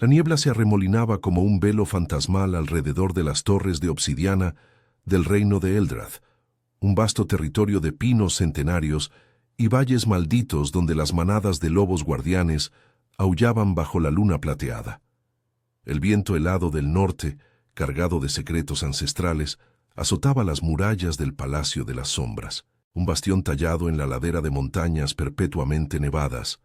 La niebla se arremolinaba como un velo fantasmal alrededor de las torres de obsidiana del reino de Eldrath, un vasto territorio de pinos centenarios y valles malditos donde las manadas de lobos guardianes aullaban bajo la luna plateada. El viento helado del norte, cargado de secretos ancestrales, azotaba las murallas del Palacio de las Sombras, un bastión tallado en la ladera de montañas perpetuamente nevadas.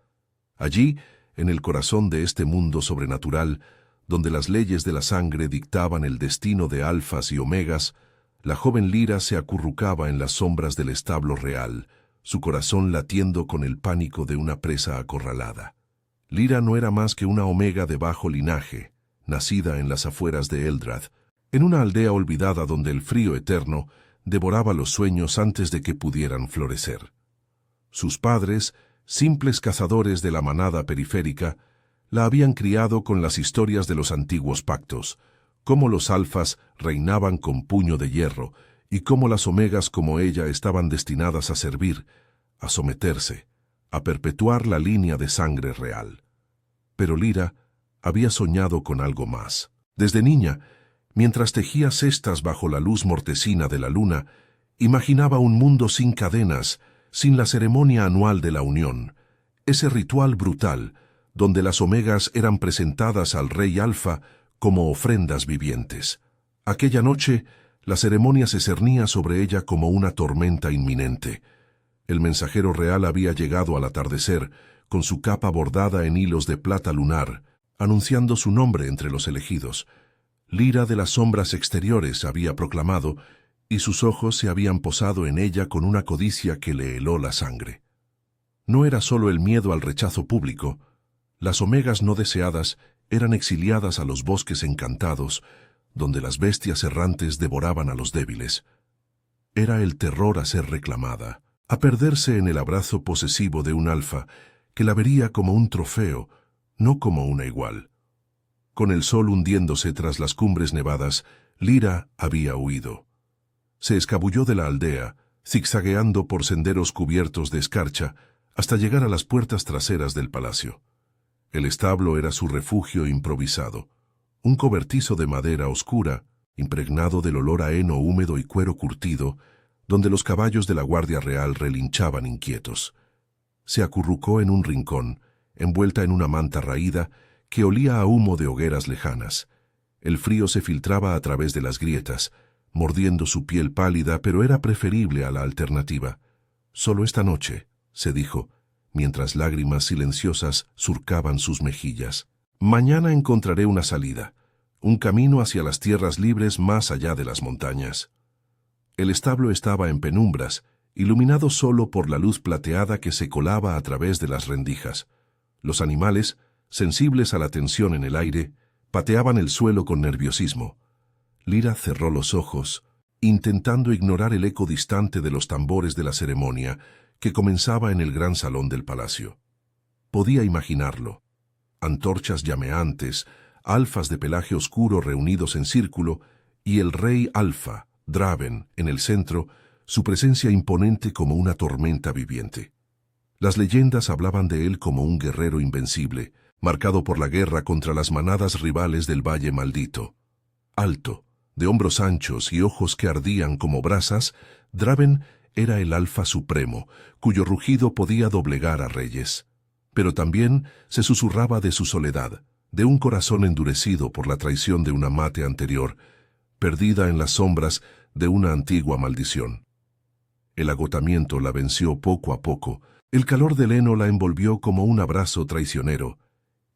Allí, en el corazón de este mundo sobrenatural, donde las leyes de la sangre dictaban el destino de alfas y omegas, la joven Lyra se acurrucaba en las sombras del establo real, su corazón latiendo con el pánico de una presa acorralada. Lyra no era más que una omega de bajo linaje, nacida en las afueras de Eldrath, en una aldea olvidada donde el frío eterno devoraba los sueños antes de que pudieran florecer. Sus padres, simples cazadores de la manada periférica, la habían criado con las historias de los antiguos pactos, cómo los alfas reinaban con puño de hierro y cómo las omegas como ella estaban destinadas a servir, a someterse, a perpetuar la línea de sangre real. Pero Lyra había soñado con algo más. Desde niña, mientras tejía cestas bajo la luz mortecina de la luna, imaginaba un mundo sin cadenas, sin la ceremonia anual de la unión, ese ritual brutal, donde las omegas eran presentadas al rey alfa como ofrendas vivientes. Aquella noche, la ceremonia se cernía sobre ella como una tormenta inminente. El mensajero real había llegado al atardecer, con su capa bordada en hilos de plata lunar, anunciando su nombre entre los elegidos. Lyra de las sombras exteriores había proclamado, y sus ojos se habían posado en ella con una codicia que le heló la sangre. No era solo el miedo al rechazo público. Las omegas no deseadas eran exiliadas a los bosques encantados, donde las bestias errantes devoraban a los débiles. Era el terror a ser reclamada, a perderse en el abrazo posesivo de un alfa que la vería como un trofeo, no como una igual. Con el sol hundiéndose tras las cumbres nevadas, Lyra había huido. Se escabulló de la aldea, zigzagueando por senderos cubiertos de escarcha, hasta llegar a las puertas traseras del palacio. El establo era su refugio improvisado, un cobertizo de madera oscura, impregnado del olor a heno húmedo y cuero curtido, donde los caballos de la Guardia Real relinchaban inquietos. Se acurrucó en un rincón, envuelta en una manta raída, que olía a humo de hogueras lejanas. El frío se filtraba a través de las grietas, mordiendo su piel pálida, pero era preferible a la alternativa. Solo esta noche, se dijo, mientras lágrimas silenciosas surcaban sus mejillas. Mañana encontraré una salida, un camino hacia las tierras libres más allá de las montañas. El establo estaba en penumbras, iluminado solo por la luz plateada que se colaba a través de las rendijas. Los animales, sensibles a la tensión en el aire, pateaban el suelo con nerviosismo. Lyra cerró los ojos, intentando ignorar el eco distante de los tambores de la ceremonia que comenzaba en el gran salón del palacio. Podía imaginarlo. Antorchas llameantes, alfas de pelaje oscuro reunidos en círculo, y el rey alfa, Draven, en el centro, su presencia imponente como una tormenta viviente. Las leyendas hablaban de él como un guerrero invencible, marcado por la guerra contra las manadas rivales del Valle Maldito. Alto, de hombros anchos y ojos que ardían como brasas, Draven era el alfa supremo, cuyo rugido podía doblegar a reyes. Pero también se susurraba de su soledad, de un corazón endurecido por la traición de una mate anterior, perdida en las sombras de una antigua maldición. El agotamiento la venció poco a poco, el calor del heno la envolvió como un abrazo traicionero,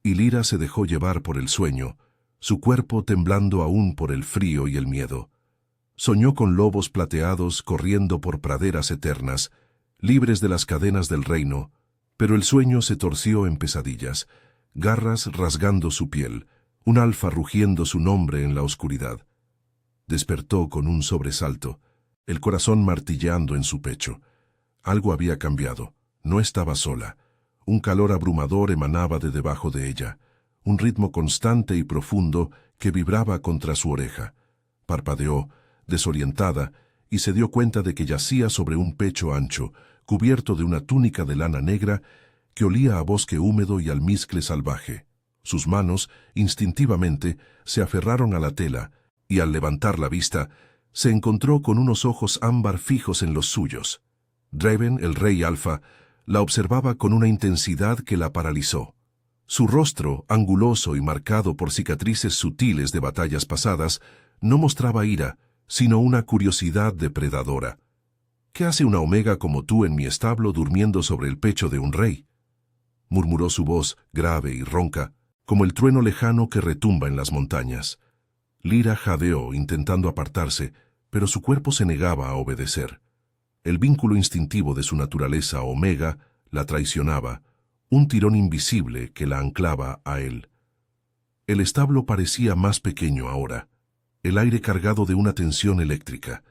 y Lyra se dejó llevar por el sueño, su cuerpo temblando aún por el frío y el miedo. Soñó con lobos plateados corriendo por praderas eternas, libres de las cadenas del reino, pero el sueño se torció en pesadillas, garras rasgando su piel, un alfa rugiendo su nombre en la oscuridad. Despertó con un sobresalto, el corazón martilleando en su pecho. Algo había cambiado, no estaba sola. Un calor abrumador emanaba de debajo de ella, un ritmo constante y profundo que vibraba contra su oreja. Parpadeó, desorientada, y se dio cuenta de que yacía sobre un pecho ancho, cubierto de una túnica de lana negra que olía a bosque húmedo y almizcle salvaje. Sus manos, instintivamente, se aferraron a la tela, y al levantar la vista, se encontró con unos ojos ámbar fijos en los suyos. Draven, el rey alfa, la observaba con una intensidad que la paralizó. Su rostro, anguloso y marcado por cicatrices sutiles de batallas pasadas, no mostraba ira, sino una curiosidad depredadora. «¿Qué hace una omega como tú en mi establo durmiendo sobre el pecho de un rey?», murmuró su voz, grave y ronca, como el trueno lejano que retumba en las montañas. Lyra jadeó intentando apartarse, pero su cuerpo se negaba a obedecer. El vínculo instintivo de su naturaleza omega la traicionaba, un tirón invisible que la anclaba a él. El establo parecía más pequeño ahora, el aire cargado de una tensión eléctrica.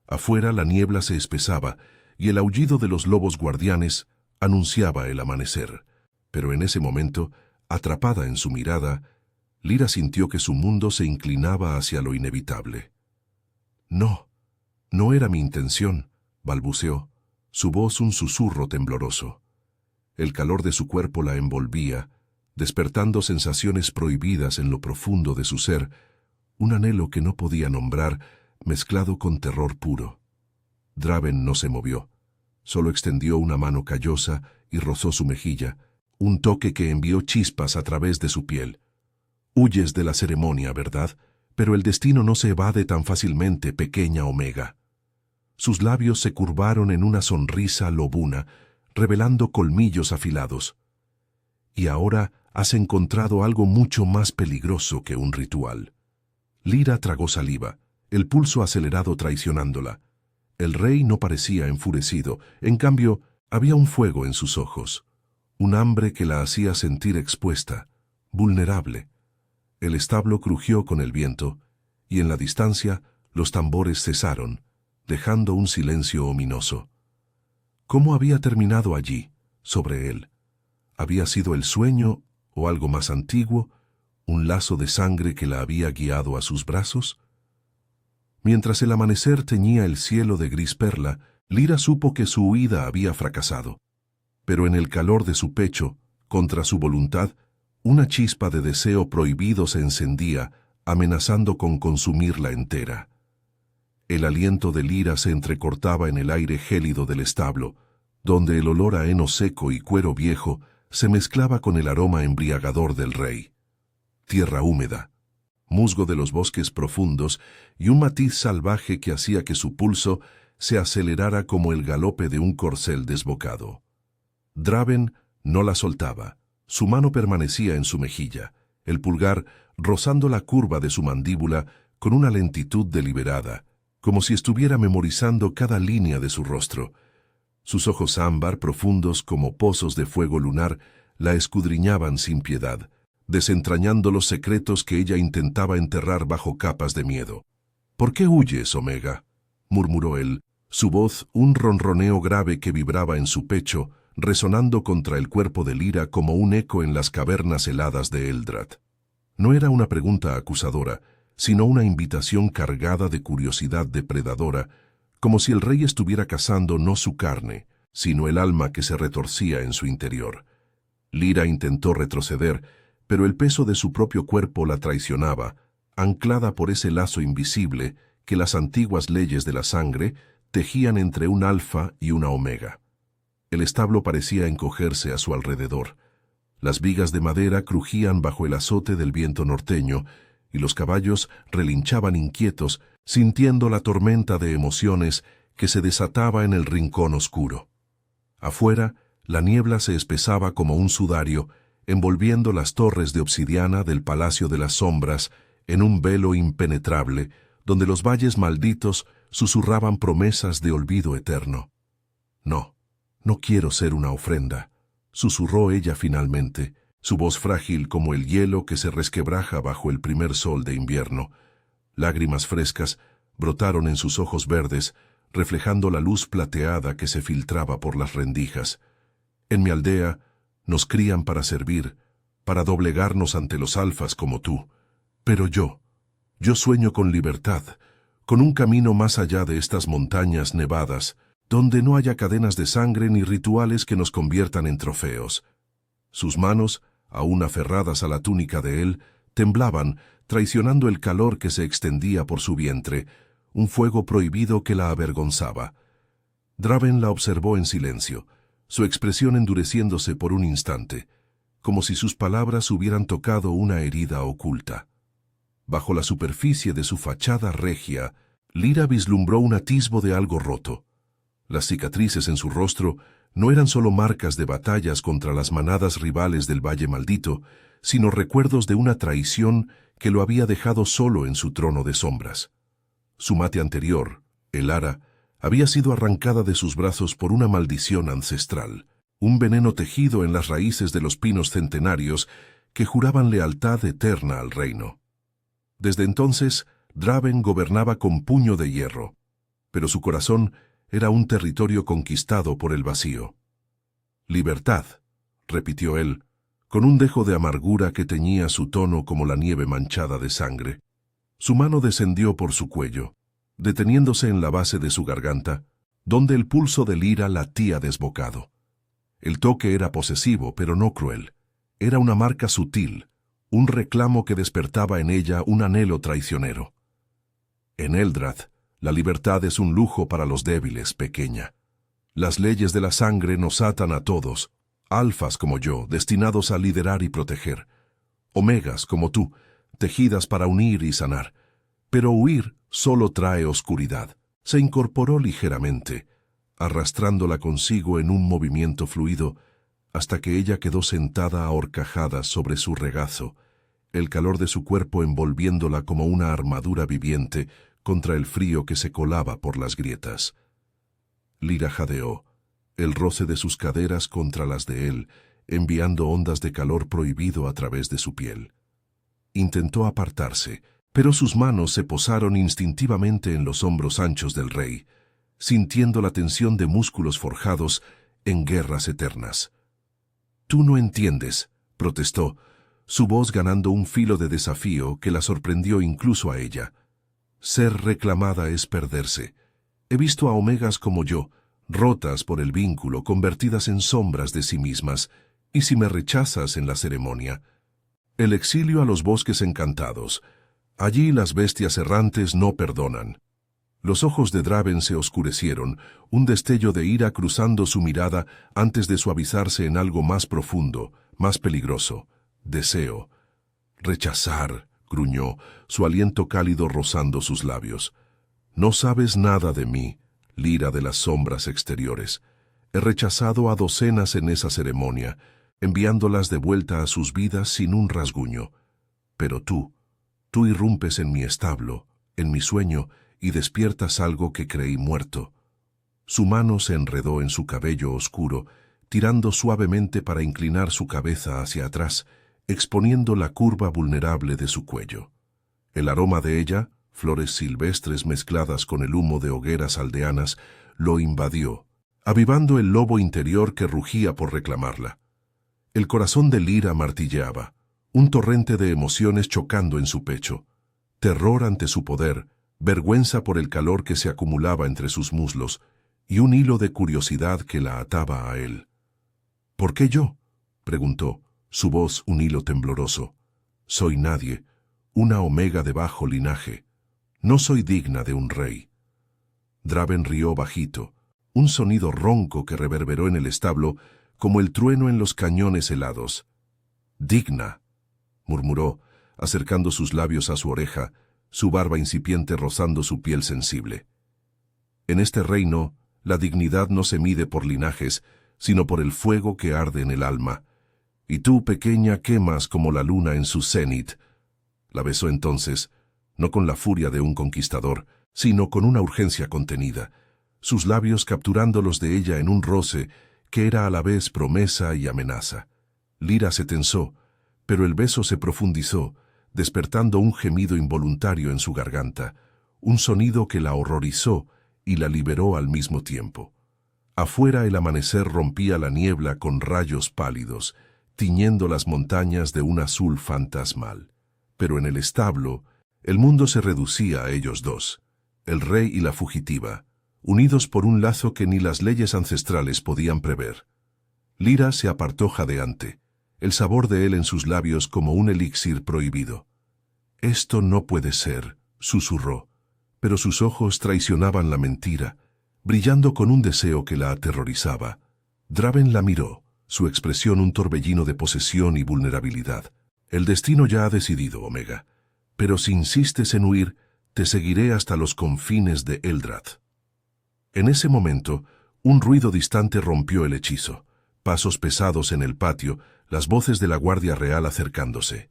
Afuera la niebla se espesaba y el aullido de los lobos guardianes anunciaba el amanecer. Pero en ese momento, atrapada en su mirada, Lyra sintió que su mundo se inclinaba hacia lo inevitable. «No, no era mi intención», balbuceó, su voz un susurro tembloroso. El calor de su cuerpo la envolvía, despertando sensaciones prohibidas en lo profundo de su ser, un anhelo que no podía nombrar, mezclado con terror puro. Draven no se movió, solo extendió una mano callosa y rozó su mejilla, un toque que envió chispas a través de su piel. «Huyes de la ceremonia, ¿verdad? Pero el destino no se evade tan fácilmente, pequeña omega». Sus labios se curvaron en una sonrisa lobuna, revelando colmillos afilados. «Y ahora has encontrado algo mucho más peligroso que un ritual». Lyra tragó saliva, el pulso acelerado traicionándola. El rey no parecía enfurecido, en cambio, había un fuego en sus ojos, un hambre que la hacía sentir expuesta, vulnerable. El establo crujió con el viento, y en la distancia los tambores cesaron, dejando un silencio ominoso. ¿Cómo había terminado allí, sobre él? ¿Había sido el sueño o algo más antiguo, un lazo de sangre que la había guiado a sus brazos? Mientras el amanecer teñía el cielo de gris perla, Lyra supo que su huida había fracasado. Pero en el calor de su pecho, contra su voluntad, una chispa de deseo prohibido se encendía, amenazando con consumirla entera. El aliento de Lyra se entrecortaba en el aire gélido del establo, donde el olor a heno seco y cuero viejo se mezclaba con el aroma embriagador del rey. Tierra húmeda, musgo de los bosques profundos y un matiz salvaje que hacía que su pulso se acelerara como el galope de un corcel desbocado. Draven no la soltaba. Su mano permanecía en su mejilla, el pulgar rozando la curva de su mandíbula con una lentitud deliberada, como si estuviera memorizando cada línea de su rostro. Sus ojos ámbar, profundos como pozos de fuego lunar, la escudriñaban sin piedad, desentrañando los secretos que ella intentaba enterrar bajo capas de miedo. «¿Por qué huyes, Omega?», murmuró él, su voz un ronroneo grave que vibraba en su pecho, resonando contra el cuerpo de Lyra como un eco en las cavernas heladas de Eldrad. No era una pregunta acusadora, sino una invitación cargada de curiosidad depredadora, como si el rey estuviera cazando no su carne, sino el alma que se retorcía en su interior. Lyra intentó retroceder, pero el peso de su propio cuerpo la traicionaba, anclada por ese lazo invisible que las antiguas leyes de la sangre tejían entre un alfa y una omega. El establo parecía encogerse a su alrededor. Las vigas de madera crujían bajo el azote del viento norteño, y los caballos relinchaban inquietos, sintiendo la tormenta de emociones que se desataba en el rincón oscuro. Afuera, la niebla se espesaba como un sudario, envolviendo las torres de obsidiana del Palacio de las Sombras en un velo impenetrable, donde los valles malditos susurraban promesas de olvido eterno. «No, no quiero ser una ofrenda», susurró ella finalmente, su voz frágil como el hielo que se resquebraja bajo el primer sol de invierno. Lágrimas frescas brotaron en sus ojos verdes, reflejando la luz plateada que se filtraba por las rendijas. «En mi aldea nos crían para servir, para doblegarnos ante los alfas como tú. Pero yo sueño con libertad, con un camino más allá de estas montañas nevadas, donde no haya cadenas de sangre ni rituales que nos conviertan en trofeos». Sus manos, aún aferradas a la túnica de él, temblaban, traicionando el calor que se extendía por su vientre, un fuego prohibido que la avergonzaba. Draven la observó en silencio, su expresión endureciéndose por un instante, como si sus palabras hubieran tocado una herida oculta. Bajo la superficie de su fachada regia, Lyra vislumbró un atisbo de algo roto. Las cicatrices en su rostro no eran solo marcas de batallas contra las manadas rivales del Valle Maldito, sino recuerdos de una traición que lo había dejado solo en su trono de sombras. Su mate anterior, el Ara, había sido arrancada de sus brazos por una maldición ancestral, un veneno tejido en las raíces de los pinos centenarios que juraban lealtad eterna al reino. Desde entonces, Draven gobernaba con puño de hierro, pero su corazón era un territorio conquistado por el vacío. «Libertad», repitió él, con un dejo de amargura que teñía su tono como la nieve manchada de sangre. Su mano descendió por su cuello, deteniéndose en la base de su garganta, donde el pulso de Lyra latía desbocado. El toque era posesivo, pero no cruel. Era una marca sutil, un reclamo que despertaba en ella un anhelo traicionero. En Eldrath, la libertad es un lujo para los débiles, pequeña. Las leyes de la sangre nos atan a todos, alfas como yo, destinados a liderar y proteger, omegas como tú, tejidas para unir y sanar. Pero huir solo trae oscuridad. Se incorporó ligeramente, arrastrándola consigo en un movimiento fluido, hasta que ella quedó sentada a horcajadas sobre su regazo, el calor de su cuerpo envolviéndola como una armadura viviente contra el frío que se colaba por las grietas. Lyra jadeó, el roce de sus caderas contra las de él, enviando ondas de calor prohibido a través de su piel. Intentó apartarse, pero sus manos se posaron instintivamente en los hombros anchos del rey, sintiendo la tensión de músculos forjados en guerras eternas. «Tú no entiendes», protestó, su voz ganando un filo de desafío que la sorprendió incluso a ella. «Ser reclamada es perderse. He visto a omegas como yo, rotas por el vínculo, convertidas en sombras de sí mismas, y si me rechazas en la ceremonia, el exilio a los bosques encantados. Allí las bestias errantes no perdonan». Los ojos de Draven se oscurecieron, un destello de ira cruzando su mirada antes de suavizarse en algo más profundo, más peligroso. «Deseo». «Rechazar», gruñó, su aliento cálido rozando sus labios. «No sabes nada de mí, Lyra de las sombras exteriores. He rechazado a docenas en esa ceremonia, enviándolas de vuelta a sus vidas sin un rasguño. Pero tú irrumpes en mi establo, en mi sueño, y despiertas algo que creí muerto». Su mano se enredó en su cabello oscuro, tirando suavemente para inclinar su cabeza hacia atrás, exponiendo la curva vulnerable de su cuello. El aroma de ella, flores silvestres mezcladas con el humo de hogueras aldeanas, lo invadió, avivando el lobo interior que rugía por reclamarla. El corazón de Lyra martilleaba, un torrente de emociones chocando en su pecho, terror ante su poder, vergüenza por el calor que se acumulaba entre sus muslos y un hilo de curiosidad que la ataba a él. «¿Por qué yo?», preguntó, su voz un hilo tembloroso. «Soy nadie, una omega de bajo linaje. No soy digna de un rey». Draven rió bajito, un sonido ronco que reverberó en el establo como el trueno en los cañones helados. «¿Digna?», murmuró, acercando sus labios a su oreja, su barba incipiente rozando su piel sensible. «En este reino, la dignidad no se mide por linajes, sino por el fuego que arde en el alma. Y tú, pequeña, quemas como la luna en su cenit». La besó entonces, no con la furia de un conquistador, sino con una urgencia contenida, sus labios capturando los de ella en un roce que era a la vez promesa y amenaza. Lyra se tensó, pero el beso se profundizó, despertando un gemido involuntario en su garganta, un sonido que la horrorizó y la liberó al mismo tiempo. Afuera el amanecer rompía la niebla con rayos pálidos, tiñendo las montañas de un azul fantasmal. Pero en el establo, el mundo se reducía a ellos dos, el rey y la fugitiva, unidos por un lazo que ni las leyes ancestrales podían prever. Lyra se apartó jadeante, el sabor de él en sus labios como un elixir prohibido. «Esto no puede ser», susurró, pero sus ojos traicionaban la mentira, brillando con un deseo que la aterrorizaba. Draven la miró, su expresión un torbellino de posesión y vulnerabilidad. «El destino ya ha decidido, Omega, pero si insistes en huir, te seguiré hasta los confines de Eldrath». En ese momento, un ruido distante rompió el hechizo. Pasos pesados en el patio, las voces de la Guardia Real acercándose.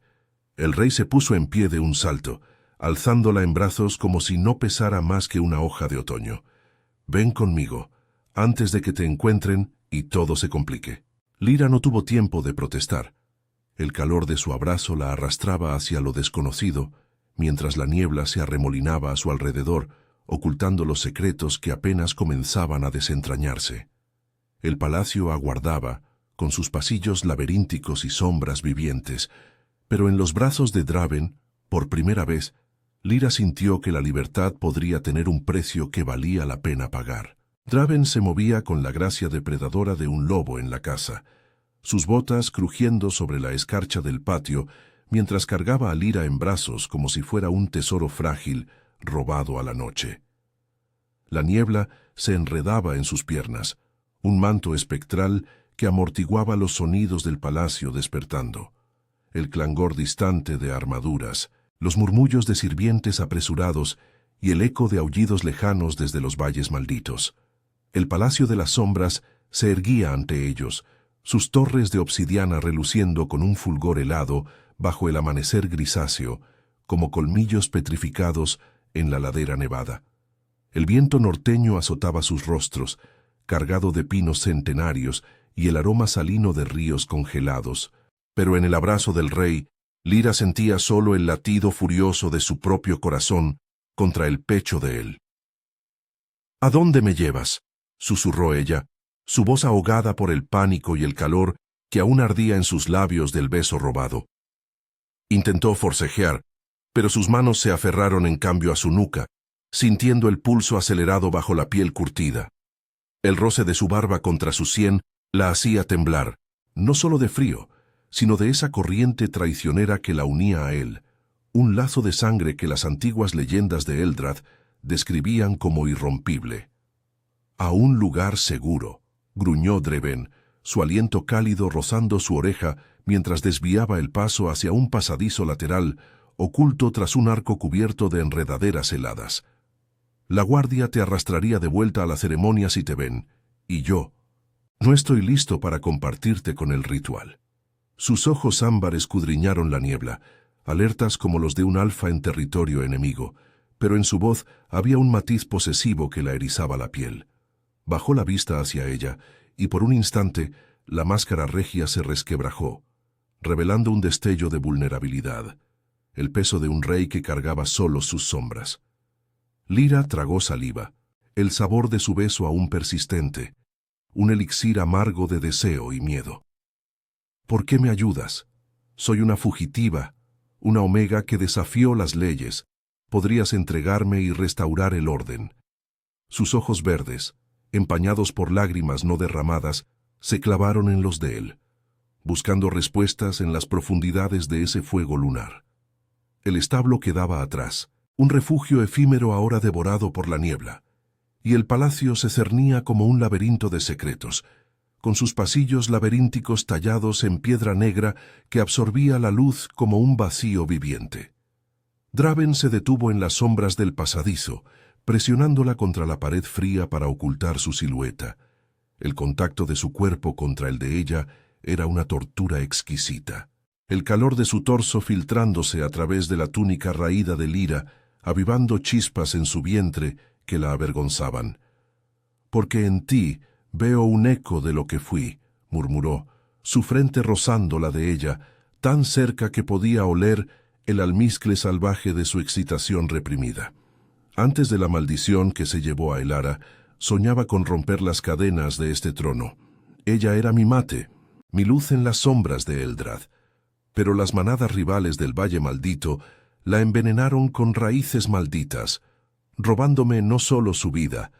El rey se puso en pie de un salto, alzándola en brazos como si no pesara más que una hoja de otoño. «Ven conmigo, antes de que te encuentren y todo se complique». Lyra no tuvo tiempo de protestar. El calor de su abrazo la arrastraba hacia lo desconocido, mientras la niebla se arremolinaba a su alrededor, ocultando los secretos que apenas comenzaban a desentrañarse. El palacio aguardaba, con sus pasillos laberínticos y sombras vivientes, pero en los brazos de Draven, por primera vez, Lyra sintió que la libertad podría tener un precio que valía la pena pagar. Draven se movía con la gracia depredadora de un lobo en la caza, sus botas crujiendo sobre la escarcha del patio, mientras cargaba a Lyra en brazos como si fuera un tesoro frágil robado a la noche. La niebla se enredaba en sus piernas, un manto espectral que amortiguaba los sonidos del palacio despertando. El clangor distante de armaduras, los murmullos de sirvientes apresurados y el eco de aullidos lejanos desde los valles malditos. El palacio de las sombras se erguía ante ellos, sus torres de obsidiana reluciendo con un fulgor helado bajo el amanecer grisáceo, como colmillos petrificados en la ladera nevada. El viento norteño azotaba sus rostros, cargado de pinos centenarios y el aroma salino de ríos congelados, pero en el abrazo del rey, Lyra sentía solo el latido furioso de su propio corazón contra el pecho de él. «¿A dónde me llevas?», susurró ella, su voz ahogada por el pánico y el calor que aún ardía en sus labios del beso robado. Intentó forcejear, pero sus manos se aferraron en cambio a su nuca, sintiendo el pulso acelerado bajo la piel curtida. El roce de su barba contra su sien la hacía temblar, no solo de frío, sino de esa corriente traicionera que la unía a él, un lazo de sangre que las antiguas leyendas de Eldrath describían como irrompible. «A un lugar seguro», gruñó Draven, su aliento cálido rozando su oreja mientras desviaba el paso hacia un pasadizo lateral, oculto tras un arco cubierto de enredaderas heladas. «La guardia te arrastraría de vuelta a la ceremonia si te ven, y yo no estoy listo para compartirte con el ritual». Sus ojos ámbar escudriñaron la niebla, alertas como los de un alfa en territorio enemigo, pero en su voz había un matiz posesivo que la erizaba la piel. Bajó la vista hacia ella, y por un instante la máscara regia se resquebrajó, revelando un destello de vulnerabilidad, el peso de un rey que cargaba solo sus sombras. Lyra tragó saliva, el sabor de su beso aún persistente, un elixir amargo de deseo y miedo. «¿Por qué me ayudas? Soy una fugitiva, una Omega que desafió las leyes. Podrías entregarme y restaurar el orden». Sus ojos verdes, empañados por lágrimas no derramadas, se clavaron en los de él, buscando respuestas en las profundidades de ese fuego lunar. El establo quedaba atrás, un refugio efímero ahora devorado por la niebla, y el palacio se cernía como un laberinto de secretos, con sus pasillos laberínticos tallados en piedra negra que absorbía la luz como un vacío viviente. Draven se detuvo en las sombras del pasadizo, presionándola contra la pared fría para ocultar su silueta. El contacto de su cuerpo contra el de ella era una tortura exquisita. El calor de su torso filtrándose a través de la túnica raída de Lyra, avivando chispas en su vientre que la avergonzaban. «Porque en ti veo un eco de lo que fui», murmuró, su frente rozando la de ella, tan cerca que podía oler el almizcle salvaje de su excitación reprimida. Antes de la maldición que se llevó a Elara, soñaba con romper las cadenas de este trono. Ella era mi mate, mi luz en las sombras de Eldrath. Pero las manadas rivales del Valle Maldito la envenenaron con raíces malditas, robándome no solo su vida,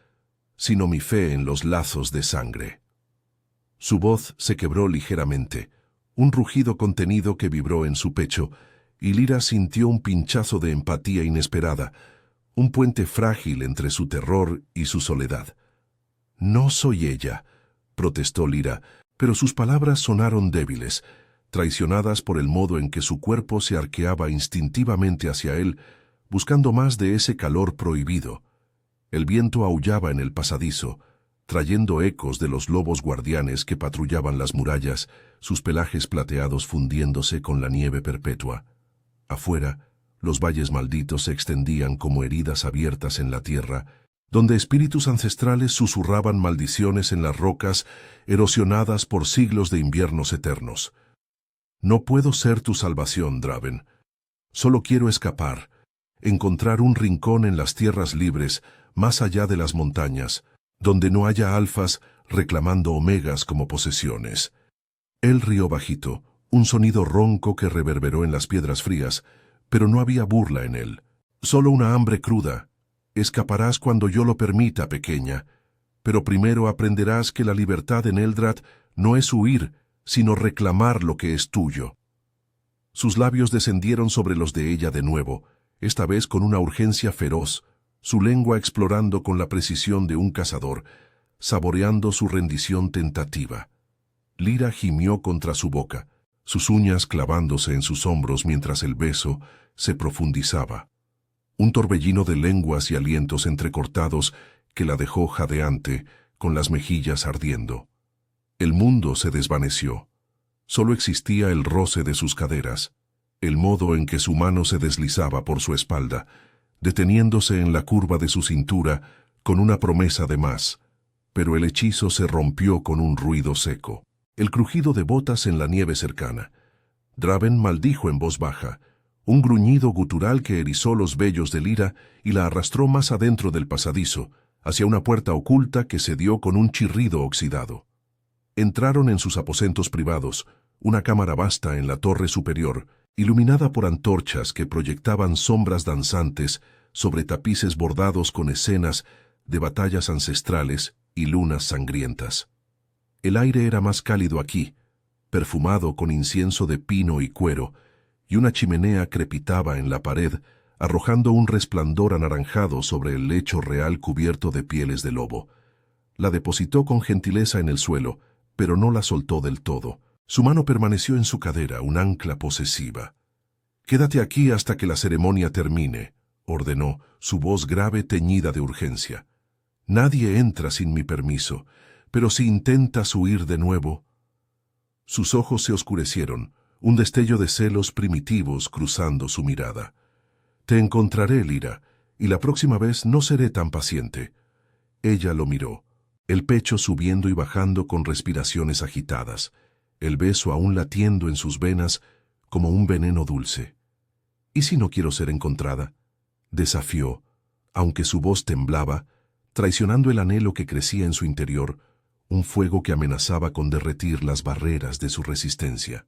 sino mi fe en los lazos de sangre. Su voz se quebró ligeramente, un rugido contenido que vibró en su pecho, y Lyra sintió un pinchazo de empatía inesperada, un puente frágil entre su terror y su soledad. «No soy ella», protestó Lyra, pero sus palabras sonaron débiles, traicionadas por el modo en que su cuerpo se arqueaba instintivamente hacia él, buscando más de ese calor prohibido. El viento aullaba en el pasadizo, trayendo ecos de los lobos guardianes que patrullaban las murallas, sus pelajes plateados fundiéndose con la nieve perpetua. Afuera, los valles malditos se extendían como heridas abiertas en la tierra, donde espíritus ancestrales susurraban maldiciones en las rocas erosionadas por siglos de inviernos eternos. «No puedo ser tu salvación, Draven. Solo quiero escapar, encontrar un rincón en las tierras libres, más allá de las montañas, donde no haya alfas reclamando omegas como posesiones». Él rió bajito, un sonido ronco que reverberó en las piedras frías, pero no había burla en él, solo una hambre cruda. «Escaparás cuando yo lo permita, pequeña, pero primero aprenderás que la libertad en Eldrad no es huir, sino reclamar lo que es tuyo». Sus labios descendieron sobre los de ella de nuevo, esta vez con una urgencia feroz, su lengua explorando con la precisión de un cazador, saboreando su rendición tentativa. Lyra gimió contra su boca, sus uñas clavándose en sus hombros mientras el beso se profundizaba. Un torbellino de lenguas y alientos entrecortados que la dejó jadeante, con las mejillas ardiendo. El mundo se desvaneció. Solo existía el roce de sus caderas, el modo en que su mano se deslizaba por su espalda, deteniéndose en la curva de su cintura con una promesa de más, pero el hechizo se rompió con un ruido seco. El crujido de botas en la nieve cercana. Draven maldijo en voz baja, un gruñido gutural que erizó los vellos de Lyra y la arrastró más adentro del pasadizo, hacia una puerta oculta que se dio con un chirrido oxidado. Entraron en sus aposentos privados, una cámara vasta en la torre superior, iluminada por antorchas que proyectaban sombras danzantes sobre tapices bordados con escenas de batallas ancestrales y lunas sangrientas. El aire era más cálido aquí, perfumado con incienso de pino y cuero, y una chimenea crepitaba en la pared, arrojando un resplandor anaranjado sobre el lecho real cubierto de pieles de lobo. La depositó con gentileza en el suelo, pero no la soltó del todo. Su mano permaneció en su cadera, un ancla posesiva. «Quédate aquí hasta que la ceremonia termine», ordenó, su voz grave teñida de urgencia. «Nadie entra sin mi permiso, pero si intentas huir de nuevo...» Sus ojos se oscurecieron, un destello de celos primitivos cruzando su mirada. «Te encontraré, Lyra, y la próxima vez no seré tan paciente». Ella lo miró, el pecho subiendo y bajando con respiraciones agitadas, el beso aún latiendo en sus venas como un veneno dulce. «¿Y si no quiero ser encontrada?», desafió, aunque su voz temblaba, traicionando el anhelo que crecía en su interior, un fuego que amenazaba con derretir las barreras de su resistencia.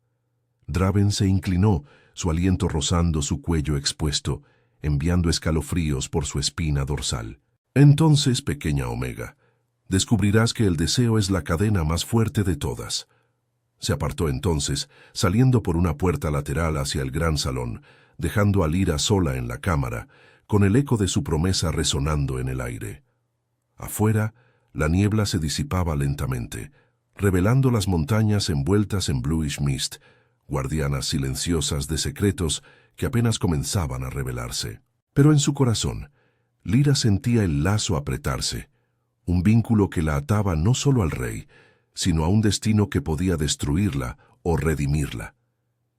Draven se inclinó, su aliento rozando su cuello expuesto, enviando escalofríos por su espina dorsal. «Entonces, pequeña Omega, descubrirás que el deseo es la cadena más fuerte de todas». Se apartó entonces, saliendo por una puerta lateral hacia el gran salón, dejando a Lyra sola en la cámara, con el eco de su promesa resonando en el aire. Afuera, la niebla se disipaba lentamente, revelando las montañas envueltas en bluish mist, guardianas silenciosas de secretos que apenas comenzaban a revelarse. Pero en su corazón, Lyra sentía el lazo apretarse, un vínculo que la ataba no solo al rey, sino a un destino que podía destruirla o redimirla.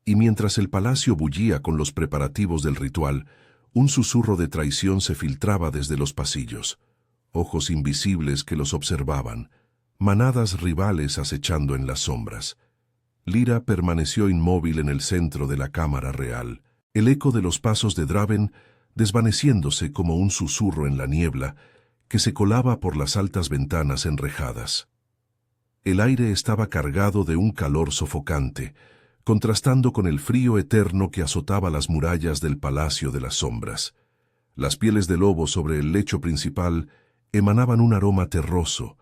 Y mientras el palacio bullía con los preparativos del ritual, un susurro de traición se filtraba desde los pasillos, ojos invisibles que los observaban, manadas rivales acechando en las sombras. Lyra permaneció inmóvil en el centro de la cámara real, el eco de los pasos de Draven desvaneciéndose como un susurro en la niebla que se colaba por las altas ventanas enrejadas. El aire estaba cargado de un calor sofocante, contrastando con el frío eterno que azotaba las murallas del Palacio de las Sombras. Las pieles de lobo sobre el lecho principal emanaban un aroma terroso,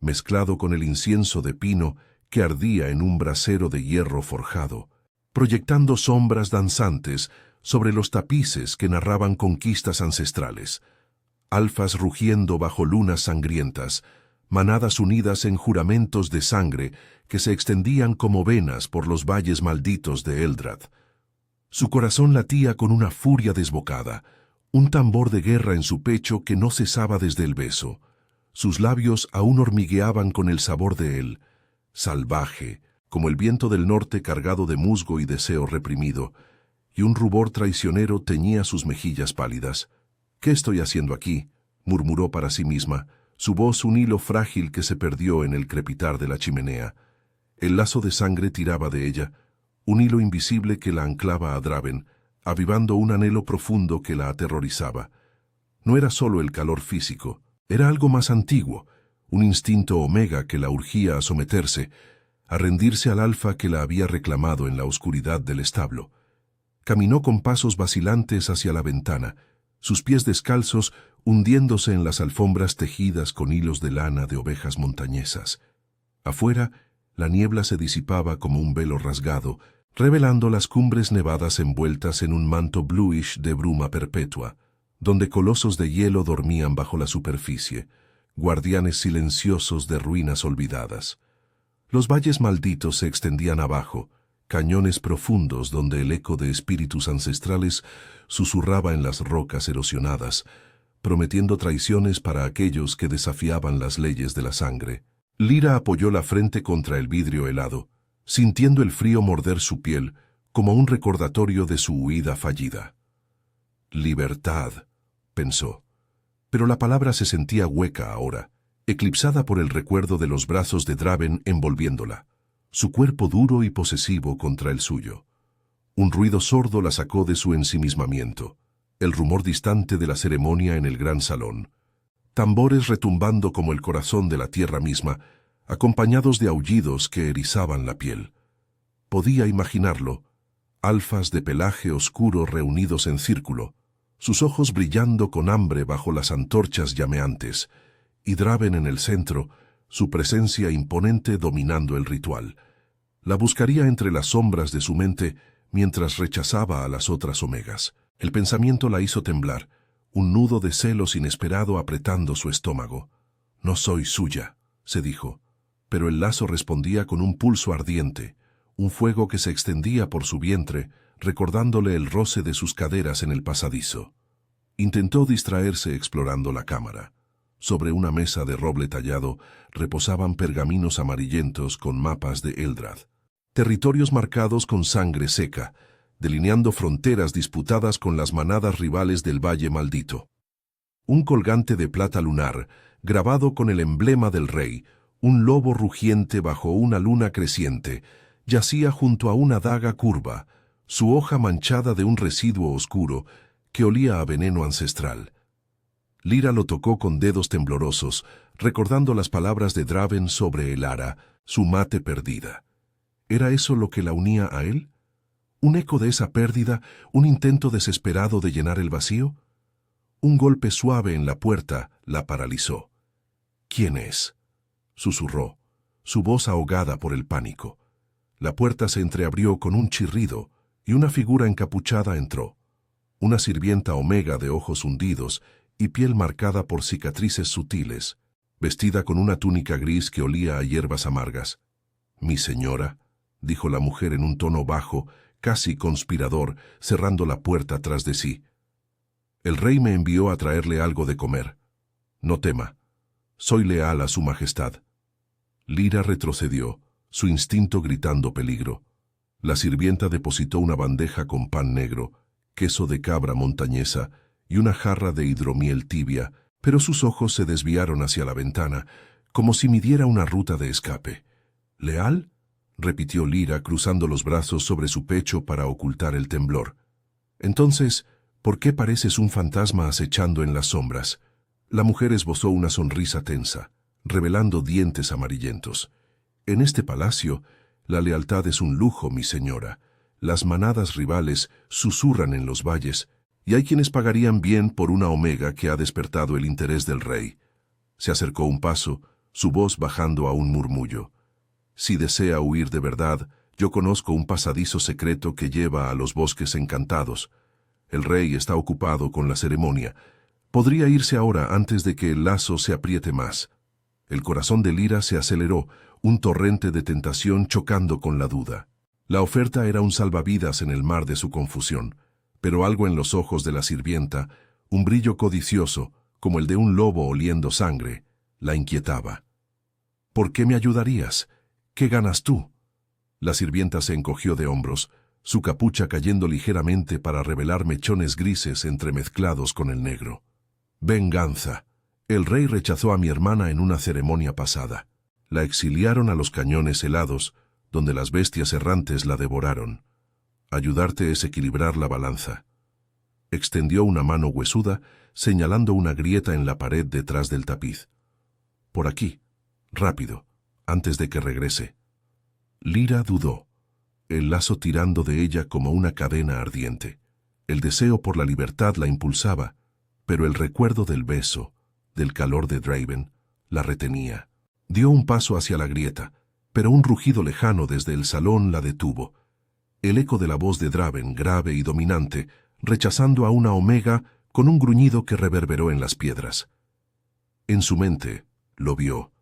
mezclado con el incienso de pino que ardía en un brasero de hierro forjado, proyectando sombras danzantes sobre los tapices que narraban conquistas ancestrales, alfas rugiendo bajo lunas sangrientas, manadas unidas en juramentos de sangre que se extendían como venas por los valles malditos de Eldrad. Su corazón latía con una furia desbocada, un tambor de guerra en su pecho que no cesaba desde el beso. Sus labios aún hormigueaban con el sabor de él, salvaje, como el viento del norte cargado de musgo y deseo reprimido, y un rubor traicionero teñía sus mejillas pálidas. «¿Qué estoy haciendo aquí?», murmuró para sí misma, su voz un hilo frágil que se perdió en el crepitar de la chimenea. El lazo de sangre tiraba de ella, un hilo invisible que la anclaba a Draven, avivando un anhelo profundo que la aterrorizaba. No era solo el calor físico, era algo más antiguo, un instinto omega que la urgía a someterse, a rendirse al alfa que la había reclamado en la oscuridad del establo. Caminó con pasos vacilantes hacia la ventana, sus pies descalzos hundiéndose en las alfombras tejidas con hilos de lana de ovejas montañesas. Afuera, la niebla se disipaba como un velo rasgado, revelando las cumbres nevadas envueltas en un manto bluish de bruma perpetua, donde colosos de hielo dormían bajo la superficie, guardianes silenciosos de ruinas olvidadas. Los valles malditos se extendían abajo, cañones profundos donde el eco de espíritus ancestrales susurraba en las rocas erosionadas, prometiendo traiciones para aquellos que desafiaban las leyes de la sangre. Lyra apoyó la frente contra el vidrio helado, sintiendo el frío morder su piel como un recordatorio de su huida fallida. «Libertad», pensó, pero la palabra se sentía hueca ahora, eclipsada por el recuerdo de los brazos de Draven envolviéndola, su cuerpo duro y posesivo contra el suyo. Un ruido sordo la sacó de su ensimismamiento, el rumor distante de la ceremonia en el gran salón. Tambores retumbando como el corazón de la tierra misma, acompañados de aullidos que erizaban la piel. Podía imaginarlo, alfas de pelaje oscuro reunidos en círculo, sus ojos brillando con hambre bajo las antorchas llameantes, y Draven en el centro, su presencia imponente dominando el ritual. La buscaría entre las sombras de su mente mientras rechazaba a las otras omegas. El pensamiento la hizo temblar, un nudo de celos inesperado apretando su estómago. «No soy suya», se dijo, pero el lazo respondía con un pulso ardiente, un fuego que se extendía por su vientre, recordándole el roce de sus caderas en el pasadizo. Intentó distraerse explorando la cámara. Sobre una mesa de roble tallado reposaban pergaminos amarillentos con mapas de Eldrad. Territorios marcados con sangre seca, delineando fronteras disputadas con las manadas rivales del Valle Maldito. Un colgante de plata lunar, grabado con el emblema del rey, un lobo rugiente bajo una luna creciente, yacía junto a una daga curva, su hoja manchada de un residuo oscuro que olía a veneno ancestral. Lyra lo tocó con dedos temblorosos, recordando las palabras de Draven sobre el ara, su mate perdida. ¿Era eso lo que la unía a él? ¿Un eco de esa pérdida, un intento desesperado de llenar el vacío? Un golpe suave en la puerta la paralizó. «¿Quién es?», susurró, su voz ahogada por el pánico. La puerta se entreabrió con un chirrido y una figura encapuchada entró. Una sirvienta omega de ojos hundidos y piel marcada por cicatrices sutiles, vestida con una túnica gris que olía a hierbas amargas. «Mi señora», dijo la mujer en un tono bajo, casi conspirador, cerrando la puerta tras de sí. «El rey me envió a traerle algo de comer. No tema. Soy leal a su majestad». Lyra retrocedió, su instinto gritando peligro. La sirvienta depositó una bandeja con pan negro, queso de cabra montañesa y una jarra de hidromiel tibia, pero sus ojos se desviaron hacia la ventana, como si midiera una ruta de escape. «¿Leal?», repitió Lyra cruzando los brazos sobre su pecho para ocultar el temblor. «Entonces, ¿por qué pareces un fantasma acechando en las sombras?». La mujer esbozó una sonrisa tensa, revelando dientes amarillentos. «En este palacio, la lealtad es un lujo, mi señora. Las manadas rivales susurran en los valles, y hay quienes pagarían bien por una omega que ha despertado el interés del rey». Se acercó un paso, su voz bajando a un murmullo. Si desea huir de verdad, yo conozco un pasadizo secreto que lleva a los bosques encantados. El rey está ocupado con la ceremonia. Podría irse ahora antes de que el lazo se apriete más. El corazón de Lyra se aceleró, un torrente de tentación chocando con la duda. La oferta era un salvavidas en el mar de su confusión, pero algo en los ojos de la sirvienta, un brillo codicioso, como el de un lobo oliendo sangre, la inquietaba. ¿Por qué me ayudarías? ¿Qué ganas tú? La sirvienta se encogió de hombros, su capucha cayendo ligeramente para revelar mechones grises entremezclados con el negro. Venganza. El rey rechazó a mi hermana en una ceremonia pasada. La exiliaron a los cañones helados, donde las bestias errantes la devoraron. Ayudarte es equilibrar la balanza. Extendió una mano huesuda, señalando una grieta en la pared detrás del tapiz. Por aquí, rápido, antes de que regrese. Lyra dudó, el lazo tirando de ella como una cadena ardiente. El deseo por la libertad la impulsaba, pero el recuerdo del beso, del calor de Draven, la retenía. Dio un paso hacia la grieta, pero un rugido lejano desde el salón la detuvo. El eco de la voz de Draven, grave y dominante, rechazando a una omega con un gruñido que reverberó en las piedras. En su mente, lo vio.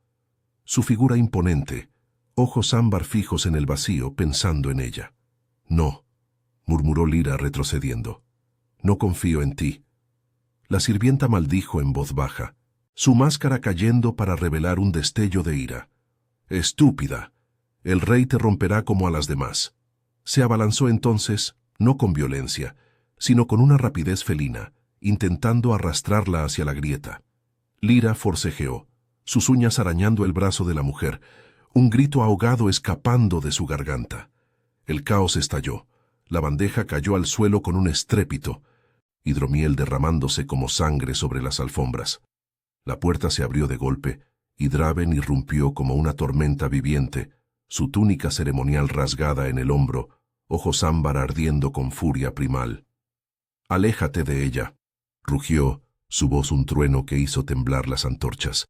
Su figura imponente, ojos ámbar fijos en el vacío, pensando en ella. No, murmuró Lyra retrocediendo. No confío en ti. La sirvienta maldijo en voz baja, su máscara cayendo para revelar un destello de ira. Estúpida. El rey te romperá como a las demás. Se abalanzó entonces, no con violencia, sino con una rapidez felina, intentando arrastrarla hacia la grieta. Lyra forcejeó, sus uñas arañando el brazo de la mujer, un grito ahogado escapando de su garganta. El caos estalló, la bandeja cayó al suelo con un estrépito, hidromiel derramándose como sangre sobre las alfombras. La puerta se abrió de golpe, y Draven irrumpió como una tormenta viviente, su túnica ceremonial rasgada en el hombro, ojos ámbar ardiendo con furia primal. «Aléjate de ella», rugió, su voz un trueno que hizo temblar las antorchas.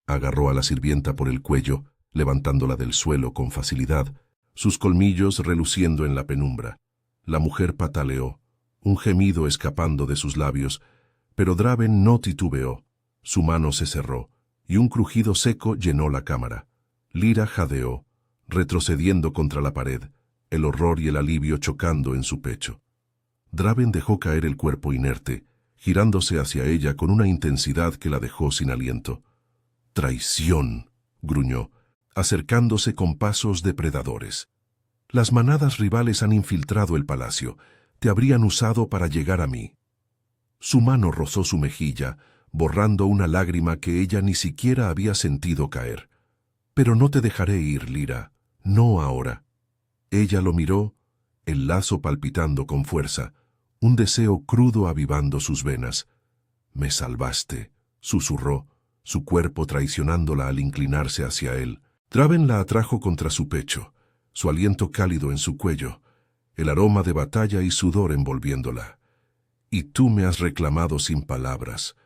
Agarró a la sirvienta por el cuello, levantándola del suelo con facilidad, sus colmillos reluciendo en la penumbra. La mujer pataleó, un gemido escapando de sus labios, pero Draven no titubeó. Su mano se cerró, y un crujido seco llenó la cámara. Lyra jadeó, retrocediendo contra la pared, el horror y el alivio chocando en su pecho. Draven dejó caer el cuerpo inerte, girándose hacia ella con una intensidad que la dejó sin aliento. «Traición», gruñó, acercándose con pasos depredadores. «Las manadas rivales han infiltrado el palacio. Te habrían usado para llegar a mí». Su mano rozó su mejilla, borrando una lágrima que ella ni siquiera había sentido caer. «Pero no te dejaré ir, Lyra. No ahora». Ella lo miró, el lazo palpitando con fuerza, un deseo crudo avivando sus venas. «Me salvaste», susurró, su cuerpo traicionándola al inclinarse hacia él. Draven la atrajo contra su pecho, su aliento cálido en su cuello, el aroma de batalla y sudor envolviéndola. «Y tú me has reclamado sin palabras»,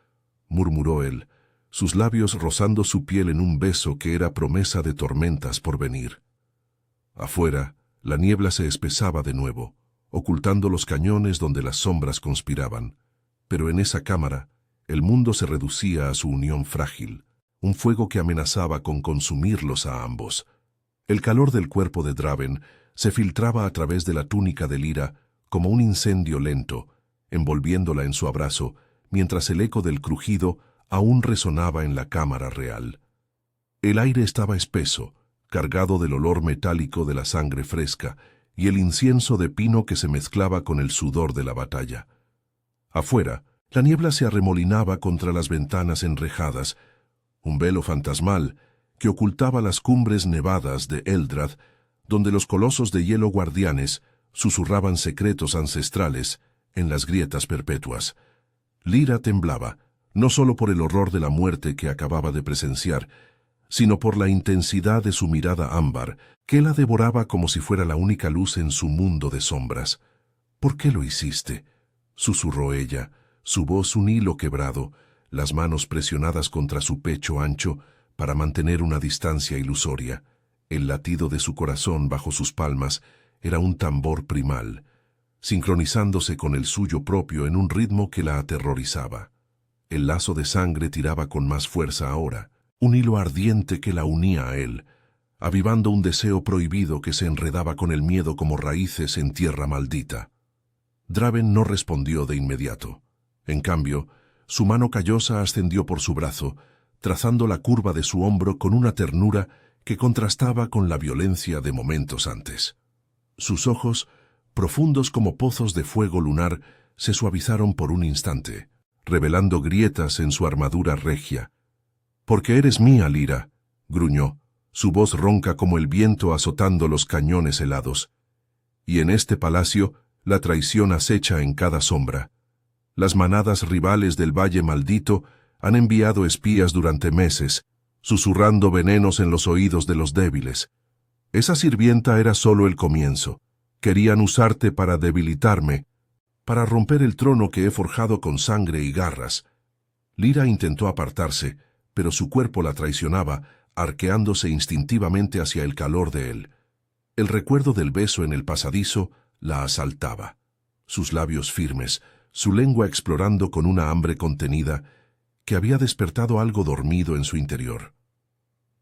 murmuró él, sus labios rozando su piel en un beso que era promesa de tormentas por venir. Afuera, la niebla se espesaba de nuevo, ocultando los cañones donde las sombras conspiraban, pero en esa cámara, el mundo se reducía a su unión frágil, un fuego que amenazaba con consumirlos a ambos. El calor del cuerpo de Draven se filtraba a través de la túnica de Lyra como un incendio lento, envolviéndola en su abrazo, mientras el eco del crujido aún resonaba en la cámara real. El aire estaba espeso, cargado del olor metálico de la sangre fresca y el incienso de pino que se mezclaba con el sudor de la batalla. Afuera, la niebla se arremolinaba contra las ventanas enrejadas, un velo fantasmal que ocultaba las cumbres nevadas de Eldrad, donde los colosos de hielo guardianes susurraban secretos ancestrales en las grietas perpetuas. Lyra temblaba, no solo por el horror de la muerte que acababa de presenciar, sino por la intensidad de su mirada ámbar, que la devoraba como si fuera la única luz en su mundo de sombras. «¿Por qué lo hiciste?», susurró ella, su voz un hilo quebrado, las manos presionadas contra su pecho ancho para mantener una distancia ilusoria. El latido de su corazón bajo sus palmas era un tambor primal, sincronizándose con el suyo propio en un ritmo que la aterrorizaba. El lazo de sangre tiraba con más fuerza ahora, un hilo ardiente que la unía a él, avivando un deseo prohibido que se enredaba con el miedo como raíces en tierra maldita. Draven no respondió de inmediato. En cambio, su mano callosa ascendió por su brazo, trazando la curva de su hombro con una ternura que contrastaba con la violencia de momentos antes. Sus ojos, profundos como pozos de fuego lunar, se suavizaron por un instante, revelando grietas en su armadura regia. «Porque eres mía, Lyra», gruñó, su voz ronca como el viento azotando los cañones helados. «Y en este palacio la traición acecha en cada sombra. Las manadas rivales del Valle Maldito han enviado espías durante meses, susurrando venenos en los oídos de los débiles. Esa sirvienta era solo el comienzo. Querían usarte para debilitarme, para romper el trono que he forjado con sangre y garras». Lyra intentó apartarse, pero su cuerpo la traicionaba, arqueándose instintivamente hacia el calor de él. El recuerdo del beso en el pasadizo la asaltaba. Sus labios firmes, su lengua explorando con una hambre contenida, que había despertado algo dormido en su interior.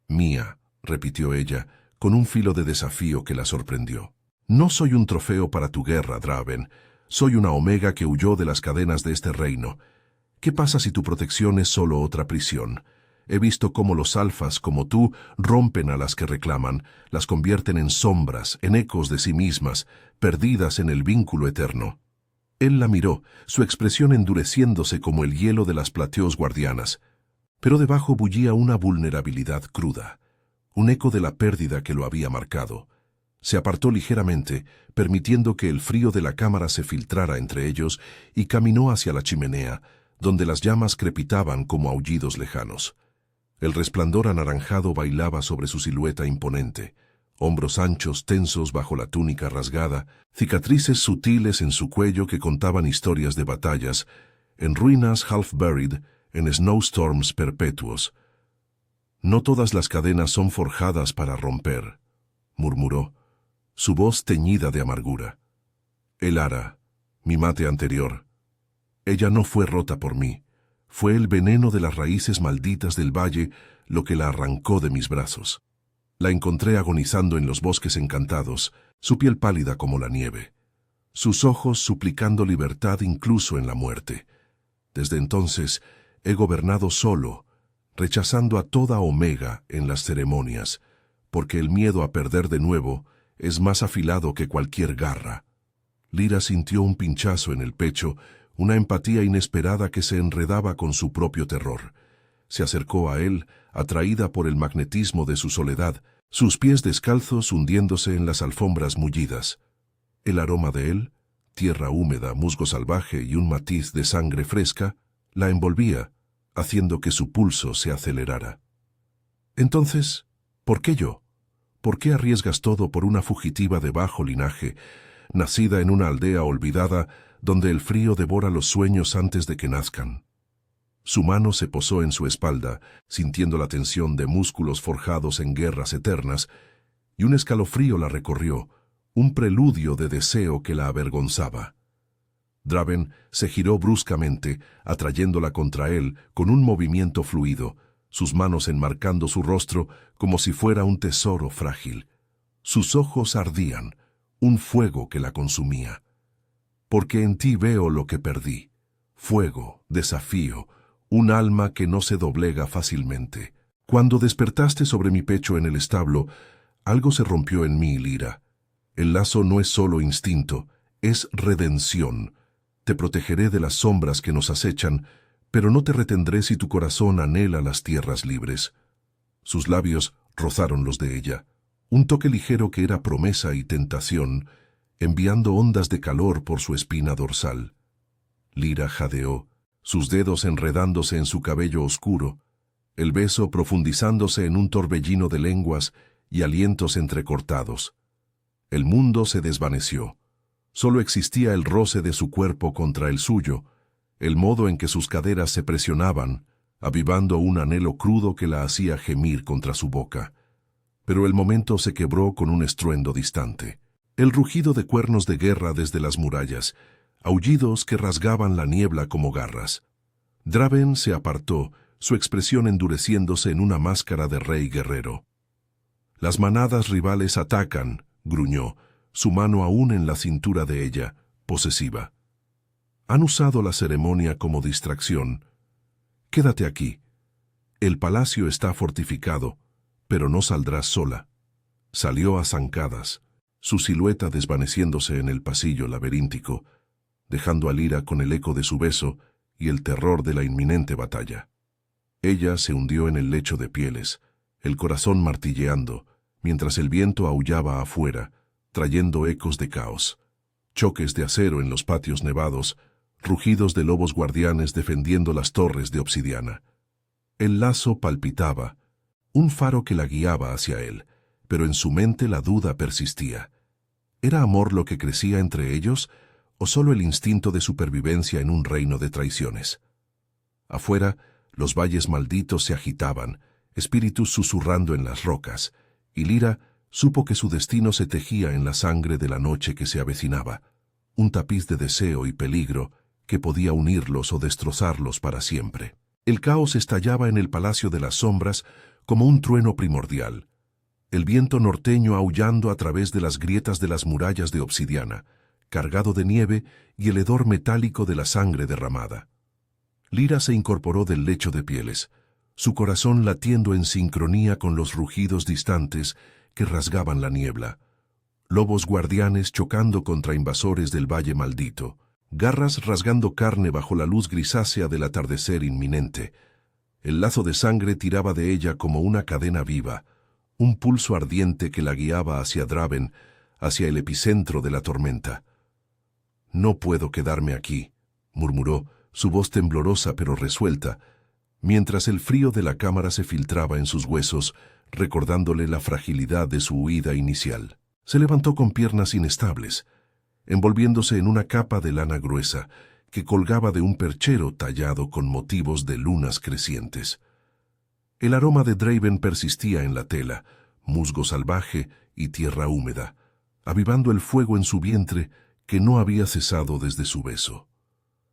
«Mía», repitió ella, con un filo de desafío que la sorprendió. «No soy un trofeo para tu guerra, Draven. Soy una omega que huyó de las cadenas de este reino. ¿Qué pasa si tu protección es solo otra prisión? He visto cómo los alfas, como tú, rompen a las que reclaman, las convierten en sombras, en ecos de sí mismas, perdidas en el vínculo eterno». Él la miró, su expresión endureciéndose como el hielo de las plateos guardianas, pero debajo bullía una vulnerabilidad cruda, un eco de la pérdida que lo había marcado. Se apartó ligeramente, permitiendo que el frío de la cámara se filtrara entre ellos, y caminó hacia la chimenea, donde las llamas crepitaban como aullidos lejanos. El resplandor anaranjado bailaba sobre su silueta imponente, hombros anchos tensos bajo la túnica rasgada, cicatrices sutiles en su cuello que contaban historias de batallas, en ruinas half-buried, en snowstorms perpetuos. «No todas las cadenas son forjadas para romper», murmuró, su voz teñida de amargura. «Elara, mi mate anterior. Ella no fue rota por mí. Fue el veneno de las raíces malditas del valle lo que la arrancó de mis brazos. La encontré agonizando en los bosques encantados, su piel pálida como la nieve, sus ojos suplicando libertad incluso en la muerte. Desde entonces he gobernado solo, rechazando a toda omega en las ceremonias, porque el miedo a perder de nuevo es más afilado que cualquier garra». Lyra sintió un pinchazo en el pecho, una empatía inesperada que se enredaba con su propio terror. Se acercó a él, atraída por el magnetismo de su soledad, sus pies descalzos hundiéndose en las alfombras mullidas. El aroma de él, tierra húmeda, musgo salvaje y un matiz de sangre fresca, la envolvía, haciendo que su pulso se acelerara. «Entonces, ¿por qué yo? ¿Por qué arriesgas todo por una fugitiva de bajo linaje, nacida en una aldea olvidada donde el frío devora los sueños antes de que nazcan?» Su mano se posó en su espalda, sintiendo la tensión de músculos forjados en guerras eternas, y un escalofrío la recorrió, un preludio de deseo que la avergonzaba. Draven se giró bruscamente, atrayéndola contra él con un movimiento fluido, sus manos enmarcando su rostro como si fuera un tesoro frágil. Sus ojos ardían, un fuego que la consumía. «Porque en ti veo lo que perdí. Fuego, desafío, un alma que no se doblega fácilmente. Cuando despertaste sobre mi pecho en el establo, algo se rompió en mí, Lyra. El lazo no es solo instinto, es redención. Te protegeré de las sombras que nos acechan, pero no te retendré si tu corazón anhela las tierras libres». Sus labios rozaron los de ella, un toque ligero que era promesa y tentación, enviando ondas de calor por su espina dorsal. Lyra jadeó, sus dedos enredándose en su cabello oscuro, el beso profundizándose en un torbellino de lenguas y alientos entrecortados. El mundo se desvaneció. Solo existía el roce de su cuerpo contra el suyo, el modo en que sus caderas se presionaban, avivando un anhelo crudo que la hacía gemir contra su boca. Pero el momento se quebró con un estruendo distante. El rugido de cuernos de guerra desde las murallas, aullidos que rasgaban la niebla como garras. Draven se apartó, su expresión endureciéndose en una máscara de rey guerrero. Las manadas rivales atacan, gruñó, su mano aún en la cintura de ella, posesiva. Han usado la ceremonia como distracción. Quédate aquí. El palacio está fortificado, pero no saldrás sola. Salió a zancadas, su silueta desvaneciéndose en el pasillo laberíntico, dejando a Lyra con el eco de su beso y el terror de la inminente batalla. Ella se hundió en el lecho de pieles, el corazón martilleando, mientras el viento aullaba afuera, trayendo ecos de caos, choques de acero en los patios nevados, rugidos de lobos guardianes defendiendo las torres de obsidiana. El lazo palpitaba, un faro que la guiaba hacia él, pero en su mente la duda persistía. ¿Era amor lo que crecía entre ellos, o solo el instinto de supervivencia en un reino de traiciones? Afuera, los valles malditos se agitaban, espíritus susurrando en las rocas, y Lyra supo que su destino se tejía en la sangre de la noche que se avecinaba, un tapiz de deseo y peligro que podía unirlos o destrozarlos para siempre. El caos estallaba en el Palacio de las Sombras como un trueno primordial, el viento norteño aullando a través de las grietas de las murallas de obsidiana, cargado de nieve y el hedor metálico de la sangre derramada. Lyra se incorporó del lecho de pieles, su corazón latiendo en sincronía con los rugidos distantes que rasgaban la niebla. Lobos guardianes chocando contra invasores del Valle Maldito, garras rasgando carne bajo la luz grisácea del atardecer inminente. El lazo de sangre tiraba de ella como una cadena viva, un pulso ardiente que la guiaba hacia Draven, hacia el epicentro de la tormenta. «No puedo quedarme aquí», murmuró, su voz temblorosa pero resuelta, mientras el frío de la cámara se filtraba en sus huesos, recordándole la fragilidad de su huida inicial. Se levantó con piernas inestables, envolviéndose en una capa de lana gruesa que colgaba de un perchero tallado con motivos de lunas crecientes. El aroma de Draven persistía en la tela, musgo salvaje y tierra húmeda, avivando el fuego en su vientre que no había cesado desde su beso.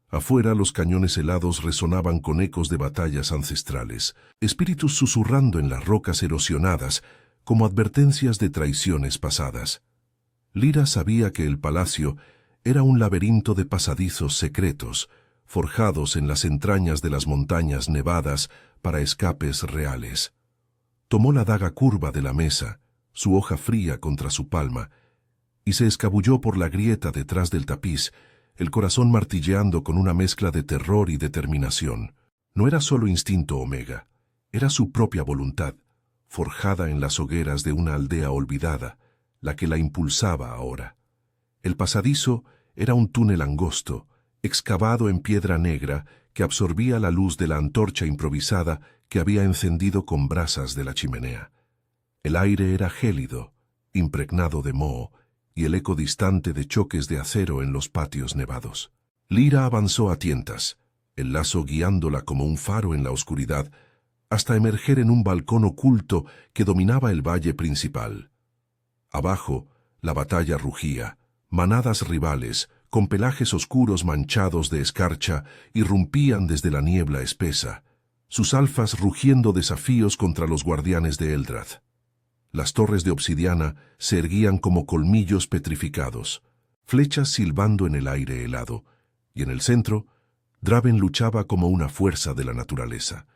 Afuera los cañones helados resonaban con ecos de batallas ancestrales, espíritus susurrando en las rocas erosionadas como advertencias de traiciones pasadas. Lyra sabía que el palacio era un laberinto de pasadizos secretos, forjados en las entrañas de las montañas nevadas para escapes reales. Tomó la daga curva de la mesa, su hoja fría contra su palma, y se escabulló por la grieta detrás del tapiz, el corazón martilleando con una mezcla de terror y determinación. No era solo instinto omega, era su propia voluntad, forjada en las hogueras de una aldea olvidada, la que la impulsaba ahora. El pasadizo era un túnel angosto, excavado en piedra negra que absorbía la luz de la antorcha improvisada que había encendido con brasas de la chimenea. El aire era gélido, impregnado de moho, y el eco distante de choques de acero en los patios nevados. Lyra avanzó a tientas, el lazo guiándola como un faro en la oscuridad, hasta emerger en un balcón oculto que dominaba el valle principal. Abajo, la batalla rugía, manadas rivales, con pelajes oscuros manchados de escarcha, irrumpían desde la niebla espesa, sus alfas rugiendo desafíos contra los guardianes de Eldrath. Las torres de obsidiana se erguían como colmillos petrificados, flechas silbando en el aire helado, y en el centro, Draven luchaba como una fuerza de la naturaleza.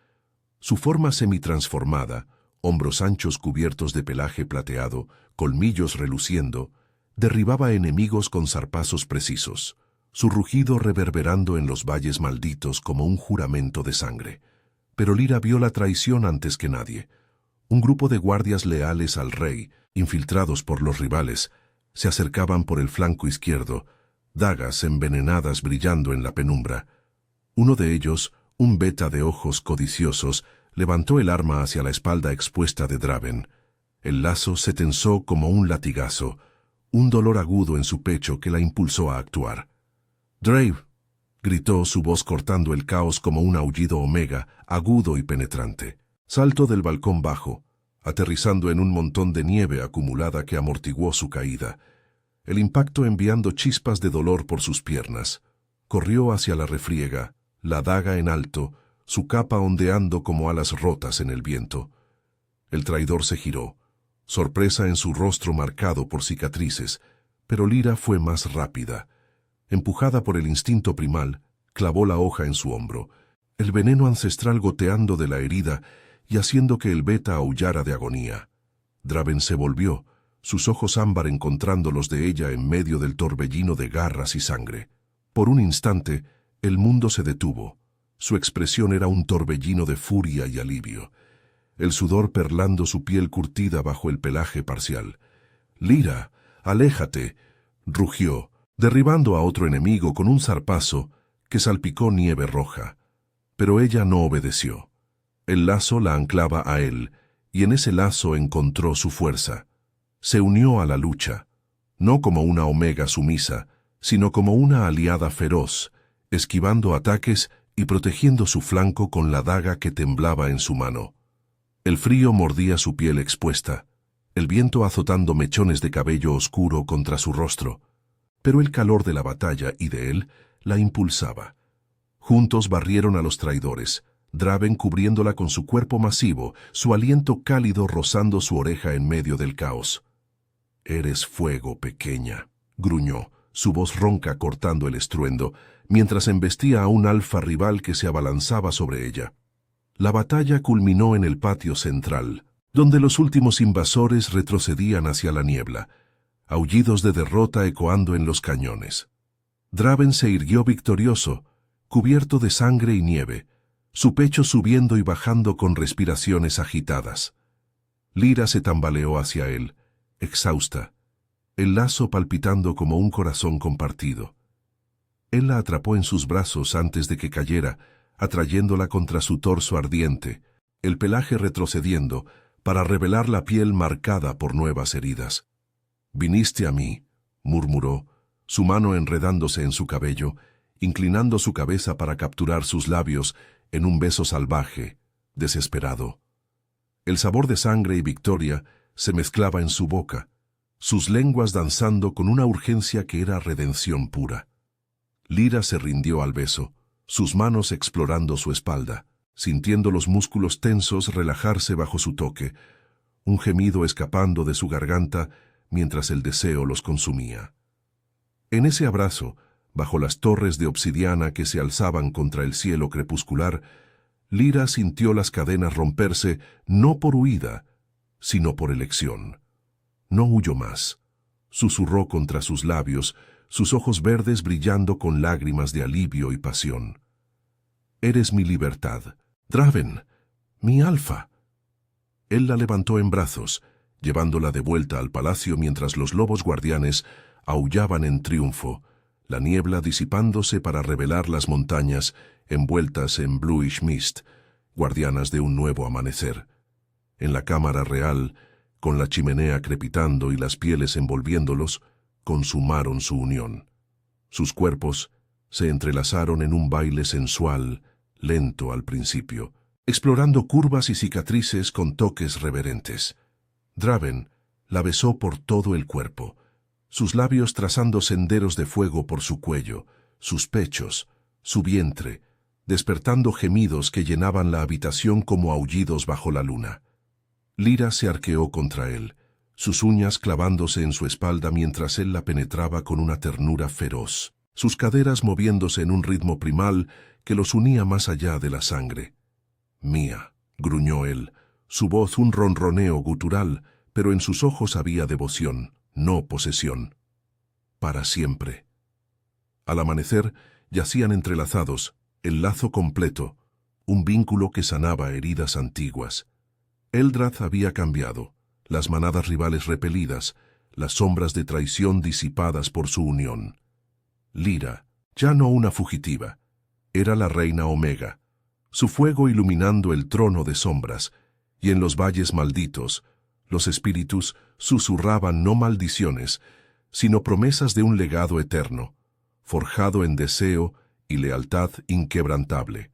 Su forma semitransformada, hombros anchos cubiertos de pelaje plateado, colmillos reluciendo, derribaba enemigos con zarpazos precisos, su rugido reverberando en los valles malditos como un juramento de sangre. Pero Lyra vio la traición antes que nadie. Un grupo de guardias leales al rey, infiltrados por los rivales, se acercaban por el flanco izquierdo, dagas envenenadas brillando en la penumbra. Uno de ellos, un beta de ojos codiciosos, levantó el arma hacia la espalda expuesta de Draven. El lazo se tensó como un latigazo, un dolor agudo en su pecho que la impulsó a actuar. «Drave», gritó su voz cortando el caos como un aullido omega, agudo y penetrante. Saltó del balcón bajo, aterrizando en un montón de nieve acumulada que amortiguó su caída, el impacto enviando chispas de dolor por sus piernas. Corrió hacia la refriega, la daga en alto, su capa ondeando como alas rotas en el viento. El traidor se giró, sorpresa en su rostro marcado por cicatrices, pero Lyra fue más rápida. Empujada por el instinto primal, clavó la hoja en su hombro, el veneno ancestral goteando de la herida y haciendo que el beta aullara de agonía. Draven se volvió, sus ojos ámbar encontrando los de ella en medio del torbellino de garras y sangre. Por un instante, el mundo se detuvo. Su expresión era un torbellino de furia y alivio, el sudor perlando su piel curtida bajo el pelaje parcial. «Lyra, aléjate», rugió, derribando a otro enemigo con un zarpazo que salpicó nieve roja. Pero ella no obedeció. El lazo la anclaba a él, y en ese lazo encontró su fuerza. Se unió a la lucha, no como una omega sumisa, sino como una aliada feroz, esquivando ataques y protegiendo su flanco con la daga que temblaba en su mano. El frío mordía su piel expuesta, el viento azotando mechones de cabello oscuro contra su rostro, pero el calor de la batalla y de él la impulsaba. Juntos barrieron a los traidores, Draven cubriéndola con su cuerpo masivo, su aliento cálido rozando su oreja en medio del caos. «Eres fuego, pequeña», gruñó, su voz ronca cortando el estruendo, mientras embestía a un alfa rival que se abalanzaba sobre ella. La batalla culminó en el patio central, donde los últimos invasores retrocedían hacia la niebla, aullidos de derrota ecoando en los cañones. Draven se irguió victorioso, cubierto de sangre y nieve, su pecho subiendo y bajando con respiraciones agitadas. Lyra se tambaleó hacia él, exhausta, el lazo palpitando como un corazón compartido. Él la atrapó en sus brazos antes de que cayera, atrayéndola contra su torso ardiente, el pelaje retrocediendo para revelar la piel marcada por nuevas heridas. «Viniste a mí», murmuró, su mano enredándose en su cabello, inclinando su cabeza para capturar sus labios en un beso salvaje, desesperado. El sabor de sangre y victoria se mezclaba en su boca, sus lenguas danzando con una urgencia que era redención pura. Lyra se rindió al beso, sus manos explorando su espalda, sintiendo los músculos tensos relajarse bajo su toque, un gemido escapando de su garganta mientras el deseo los consumía. En ese abrazo, bajo las torres de obsidiana que se alzaban contra el cielo crepuscular, Lyra sintió las cadenas romperse no por huida, sino por elección. No huyó más, susurró contra sus labios, sus ojos verdes brillando con lágrimas de alivio y pasión. «Eres mi libertad, Draven, mi alfa». Él la levantó en brazos, llevándola de vuelta al palacio mientras los lobos guardianes aullaban en triunfo, la niebla disipándose para revelar las montañas envueltas en bluish mist, guardianas de un nuevo amanecer. En la cámara real, con la chimenea crepitando y las pieles envolviéndolos, consumaron su unión. Sus cuerpos se entrelazaron en un baile sensual, lento al principio, explorando curvas y cicatrices con toques reverentes. Draven la besó por todo el cuerpo, sus labios trazando senderos de fuego por su cuello, sus pechos, su vientre, despertando gemidos que llenaban la habitación como aullidos bajo la luna. Lyra se arqueó contra él, sus uñas clavándose en su espalda mientras él la penetraba con una ternura feroz, sus caderas moviéndose en un ritmo primal que los unía más allá de la sangre. «Mía», gruñó él, su voz un ronroneo gutural, pero en sus ojos había devoción, no posesión. «Para siempre». Al amanecer, yacían entrelazados, el lazo completo, un vínculo que sanaba heridas antiguas. Eldrath había cambiado, las manadas rivales repelidas, las sombras de traición disipadas por su unión. Lyra, ya no una fugitiva, era la reina Omega, su fuego iluminando el trono de sombras, y en los valles malditos, los espíritus susurraban no maldiciones, sino promesas de un legado eterno, forjado en deseo y lealtad inquebrantable.